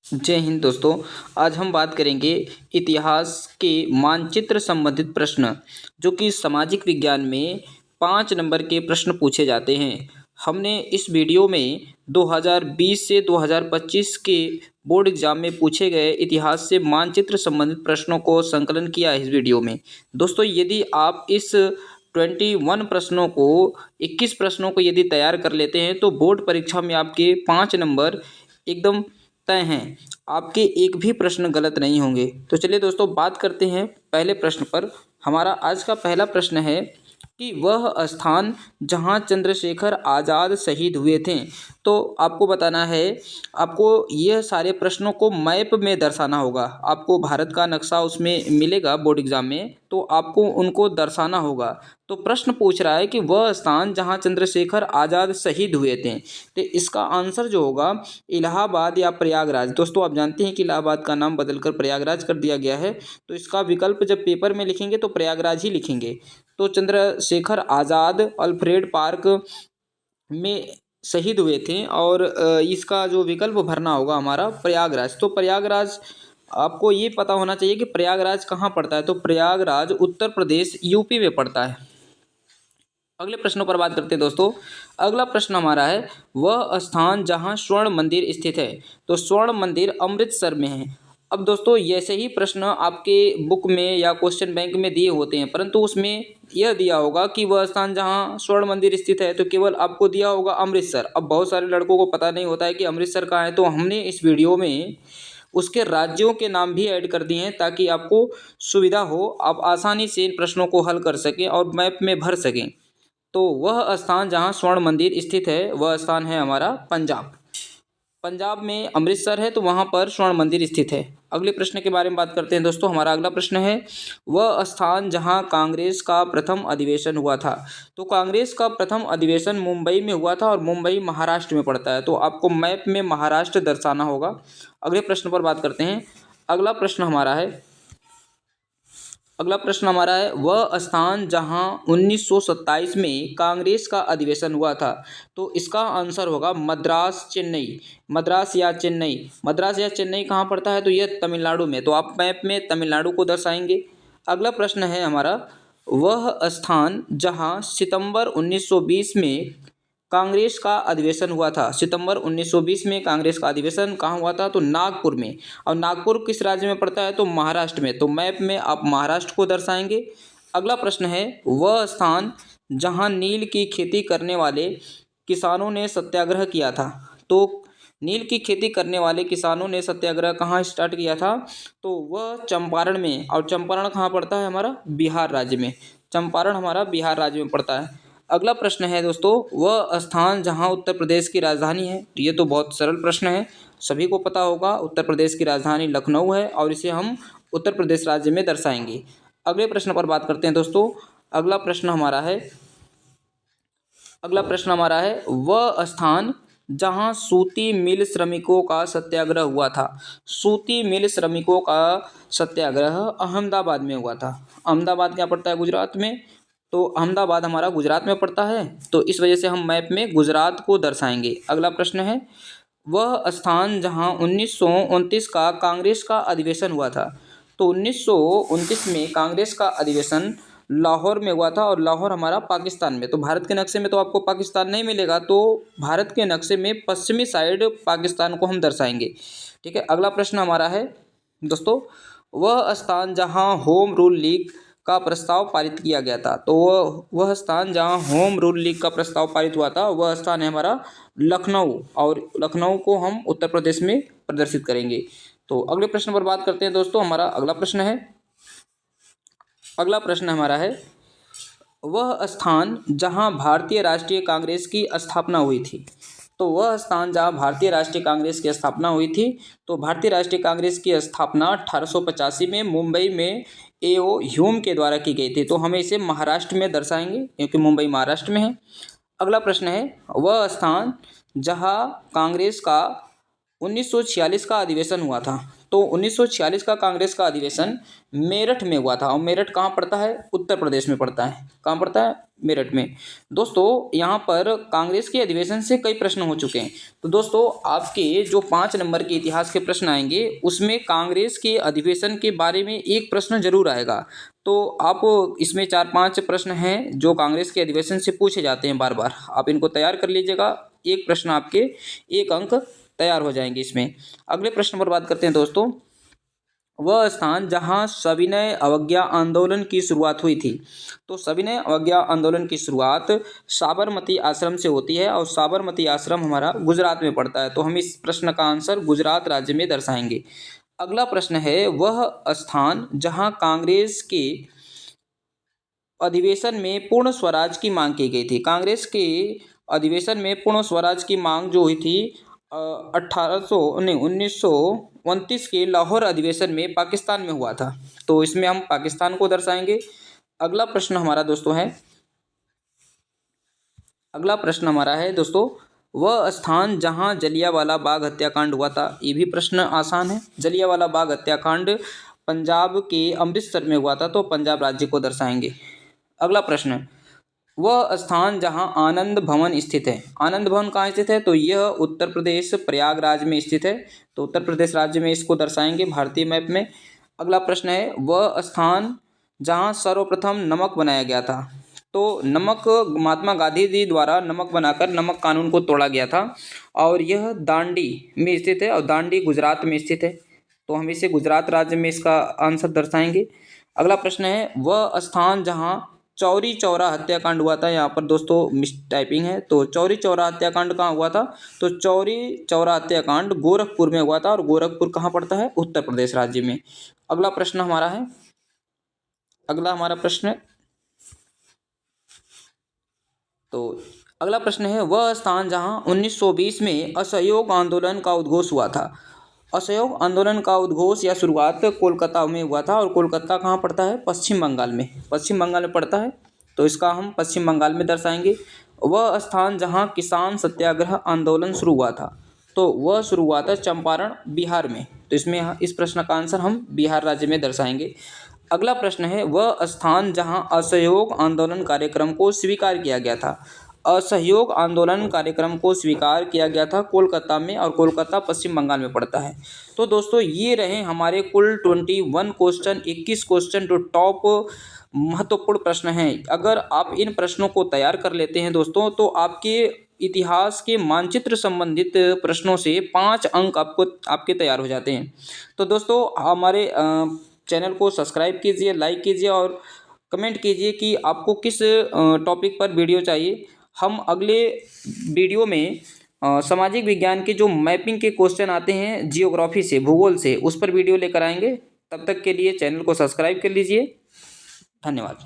जय हिंद दोस्तों। आज हम बात करेंगे इतिहास के मानचित्र संबंधित प्रश्न, जो कि सामाजिक विज्ञान में 5 नंबर के प्रश्न पूछे जाते हैं। हमने इस वीडियो में 2020 से 2025 के बोर्ड एग्जाम में पूछे गए इतिहास से मानचित्र संबंधित प्रश्नों को संकलन किया है इस वीडियो में। दोस्तों, यदि आप इस 21 प्रश्नों को यदि तैयार कर लेते हैं तो बोर्ड परीक्षा में आपके 5 नंबर एकदम तय हैं। आपके एक भी प्रश्न गलत नहीं होंगे। तो चलिए दोस्तों, बात करते हैं पहले प्रश्न पर। हमारा आज का पहला प्रश्न है कि वह स्थान जहां चंद्रशेखर आज़ाद शहीद हुए थे। तो आपको बताना है, आपको यह सारे प्रश्नों को मैप में दर्शाना होगा। आपको भारत का नक्शा उसमें मिलेगा बोर्ड एग्जाम में, तो आपको उनको दर्शाना होगा। तो प्रश्न पूछ रहा है कि वह स्थान जहां चंद्रशेखर आज़ाद शहीद हुए थे, तो इसका आंसर जो होगा इलाहाबाद या प्रयागराज। दोस्तों, आप जानते हैं कि इलाहाबाद का नाम बदलकर प्रयागराज कर दिया गया है, तो इसका विकल्प जब पेपर में लिखेंगे तो प्रयागराज ही लिखेंगे। तो चंद्रशेखर आज़ाद अल्फ्रेड पार्क में शहीद हुए थे और इसका जो विकल्प भरना होगा हमारा प्रयागराज। तो प्रयागराज, आपको ये पता होना चाहिए कि प्रयागराज कहाँ पड़ता है। तो प्रयागराज उत्तर प्रदेश यूपी में पड़ता है। अगले प्रश्नों पर बात करते हैं दोस्तों। अगला प्रश्न हमारा है, वह स्थान जहां स्वर्ण मंदिर स्थित है। तो स्वर्ण मंदिर अमृतसर में है। अब दोस्तों, ऐसे ही प्रश्न आपके बुक में या क्वेश्चन बैंक में दिए होते हैं, परंतु उसमें यह दिया होगा कि वह स्थान जहां स्वर्ण मंदिर स्थित है, तो केवल आपको दिया होगा अमृतसर। अब बहुत सारे लड़कों को पता नहीं होता है कि अमृतसर कहाँ है, तो हमने इस वीडियो में उसके राज्यों के नाम भी ऐड कर दिए हैं ताकि आपको सुविधा हो, आप आसानी से इन प्रश्नों को हल कर सकें और मैप में भर सकें। तो वह स्थान जहाँ स्वर्ण मंदिर स्थित है, वह स्थान है हमारा पंजाब। पंजाब में अमृतसर है, तो वहाँ पर स्वर्ण मंदिर स्थित है। अगले प्रश्न के बारे में बात करते हैं दोस्तों। हमारा अगला प्रश्न है, वह स्थान जहाँ कांग्रेस का प्रथम अधिवेशन हुआ था। तो कांग्रेस का प्रथम अधिवेशन मुंबई में हुआ था और मुंबई महाराष्ट्र में पड़ता है। तो आपको मैप में महाराष्ट्र दर्शाना होगा। अगले प्रश्न पर बात करते हैं। अगला प्रश्न हमारा है, वह स्थान जहां 1927 में कांग्रेस का अधिवेशन हुआ था। तो इसका आंसर होगा मद्रास, चेन्नई। मद्रास या चेन्नई कहाँ पड़ता है, तो यह तमिलनाडु में। तो आप मैप में तमिलनाडु को दर्शाएंगे। अगला प्रश्न है हमारा, वह स्थान जहां सितंबर 1920 में कांग्रेस का अधिवेशन हुआ था। सितंबर 1920 में कांग्रेस का अधिवेशन कहाँ हुआ था, तो नागपुर में। और नागपुर किस राज्य में पड़ता है, तो महाराष्ट्र में। तो मैप में आप महाराष्ट्र को दर्शाएंगे। अगला प्रश्न है, वह स्थान जहाँ नील की खेती करने वाले किसानों ने सत्याग्रह किया था। तो नील की खेती करने वाले किसानों ने सत्याग्रह कहाँ स्टार्ट किया था, तो वह चंपारण में। और चंपारण कहाँ पड़ता है, हमारा बिहार राज्य में। चंपारण हमारा बिहार राज्य में पड़ता है। अगला प्रश्न है दोस्तों, वह स्थान जहां उत्तर प्रदेश की राजधानी है। तो ये तो बहुत सरल प्रश्न है, सभी को पता होगा। उत्तर प्रदेश की राजधानी लखनऊ है और इसे हम उत्तर प्रदेश राज्य में दर्शाएंगे। अगले प्रश्न पर बात करते हैं दोस्तों। अगला प्रश्न हमारा है, वह स्थान जहां सूती मिल श्रमिकों का सत्याग्रह हुआ था। सूती मिल श्रमिकों का सत्याग्रह अहमदाबाद में हुआ था। अहमदाबाद क्या पड़ता है, गुजरात में। तो अहमदाबाद हमारा गुजरात में पड़ता है, तो इस वजह से हम मैप में गुजरात को दर्शाएंगे। अगला प्रश्न है, वह स्थान जहां 1929 का कांग्रेस का अधिवेशन हुआ था। तो 1929 में कांग्रेस का अधिवेशन लाहौर में हुआ था और लाहौर हमारा पाकिस्तान में। तो भारत के नक्शे में तो आपको पाकिस्तान नहीं मिलेगा, तो भारत के नक्शे में पश्चिमी साइड पाकिस्तान को हम दर्शाएंगे। ठीक है। अगला प्रश्न हमारा है दोस्तों, वह स्थान जहां होम रूल लीग का प्रस्ताव पारित किया गया था। तो वह स्थान जहां होम रूल लीग का प्रस्ताव पारित हुआ था, वह स्थान है हमारा लखनऊ। और लखनऊ को हम उत्तर प्रदेश में प्रदर्शित करेंगे। तो अगले प्रश्न पर बात करते हैं दोस्तों। अगला प्रश्न हमारा है, वह स्थान जहां भारतीय राष्ट्रीय कांग्रेस की स्थापना हुई थी। तो वह स्थान जहां भारतीय राष्ट्रीय कांग्रेस की स्थापना हुई थी, तो भारतीय राष्ट्रीय कांग्रेस की स्थापना 1885 में मुंबई में A.O. ह्यूम के द्वारा की गई थी। तो हमें इसे महाराष्ट्र में दर्शाएंगे क्योंकि मुंबई महाराष्ट्र में है। अगला प्रश्न है, वह स्थान जहां कांग्रेस का 1946 का अधिवेशन हुआ था। तो 1946 का कांग्रेस का अधिवेशन मेरठ में हुआ था। और मेरठ कहाँ पड़ता है? उत्तर प्रदेश में पड़ता है। कहाँ पड़ता है? मेरठ में। दोस्तों यहाँ पर कांग्रेस के अधिवेशन से कई प्रश्न हो चुके हैं। तो दोस्तों आपके जो 5 नंबर के इतिहास के प्रश्न आएंगे उसमें कांग्रेस के अधिवेशन के बारे में एक प्रश्न जरूर आएगा। तो आप इसमें 4-5 प्रश्न हैं जो कांग्रेस के अधिवेशन से पूछे जाते हैं बार बार। आप इनको तैयार कर लीजिएगा। एक प्रश्न आपके 1 अंक तैयार हो जाएंगे इसमें। अगले प्रश्न पर बात करते हैं दोस्तों। वह स्थान जहां सविनय अवज्ञा आंदोलन की शुरुआत हुई थी। तो सविनय अवज्ञा आंदोलन की शुरुआत साबरमती आश्रम से होती है और साबरमती आश्रम हमारा गुजरात में पड़ता है। तो हम इस प्रश्न का आंसर गुजरात राज्य में दर्शाएंगे। अगला प्रश्न है, वह स्थान जहां कांग्रेस के अधिवेशन में पूर्ण स्वराज की मांग की गई थी। कांग्रेस के अधिवेशन में पूर्ण स्वराज की मांग जो हुई थी 1929 के लाहौर अधिवेशन में पाकिस्तान में हुआ था। तो इसमें हम पाकिस्तान को दर्शाएंगे। अगला प्रश्न हमारा है दोस्तों, वह स्थान जहां जलियांवाला बाग हत्याकांड हुआ था। ये भी प्रश्न आसान है। जलियांवाला बाग हत्याकांड पंजाब के अमृतसर में हुआ था। तो पंजाब राज्य को दर्शाएंगे। अगला प्रश्न, वह स्थान जहां आनंद भवन स्थित है। आनंद भवन कहाँ स्थित है? तो यह उत्तर प्रदेश प्रयागराज में स्थित है। तो उत्तर प्रदेश राज्य में इसको दर्शाएंगे भारतीय मैप में। अगला प्रश्न है, वह स्थान जहां सर्वप्रथम नमक बनाया गया था। तो नमक महात्मा गांधी जी द्वारा नमक बनाकर नमक कानून को तोड़ा गया था और यह दांडी में स्थित है और दांडी गुजरात में स्थित है। तो हम इसे गुजरात राज्य में इसका आंसर दर्शाएंगे। अगला प्रश्न है, वह स्थान जहां चौरी चौरा हत्याकांड हुआ था। यहाँ पर दोस्तों मिस टाइपिंग है। तो चौरी चौरा हत्याकांड कहाँ हुआ था? तो चौरी चौरा हत्याकांड गोरखपुर में हुआ था और गोरखपुर कहाँ पड़ता है? उत्तर प्रदेश राज्य में। अगला प्रश्न है, वह स्थान जहां 1920 में असहयोग आंदोलन का उद्घोष हुआ था। असहयोग आंदोलन का उद्घोष या शुरुआत कोलकाता में हुआ था और कोलकाता कहाँ पड़ता है? पश्चिम बंगाल में। पश्चिम बंगाल में पड़ता है। तो इसका हम पश्चिम बंगाल में दर्शाएंगे। वह स्थान जहां किसान सत्याग्रह आंदोलन शुरू हुआ था। तो वह शुरू हुआ था चंपारण बिहार में। तो इसमें इस प्रश्न का आंसर हम बिहार राज्य में दर्शाएंगे। अगला प्रश्न है, वह स्थान जहां असहयोग आंदोलन कार्यक्रम को स्वीकार किया गया था। असहयोग आंदोलन कार्यक्रम को स्वीकार किया गया था कोलकाता में और कोलकाता पश्चिम बंगाल में पड़ता है। तो दोस्तों ये रहे हमारे कुल 21 क्वेश्चन, 21 क्वेश्चन जो टॉप महत्वपूर्ण प्रश्न हैं। अगर आप इन प्रश्नों को तैयार कर लेते हैं दोस्तों तो आपके इतिहास के मानचित्र संबंधित प्रश्नों से 5 अंक आपके तैयार हो जाते हैं। तो दोस्तों हमारे चैनल को सब्सक्राइब कीजिए, लाइक कीजिए और कमेंट कीजिए कि आपको किस टॉपिक पर वीडियो चाहिए। हम अगले वीडियो में सामाजिक विज्ञान के जो मैपिंग के क्वेश्चन आते हैं जियोग्राफी से, भूगोल से, उस पर वीडियो लेकर आएंगे। तब तक के लिए चैनल को सब्सक्राइब कर लीजिए। धन्यवाद।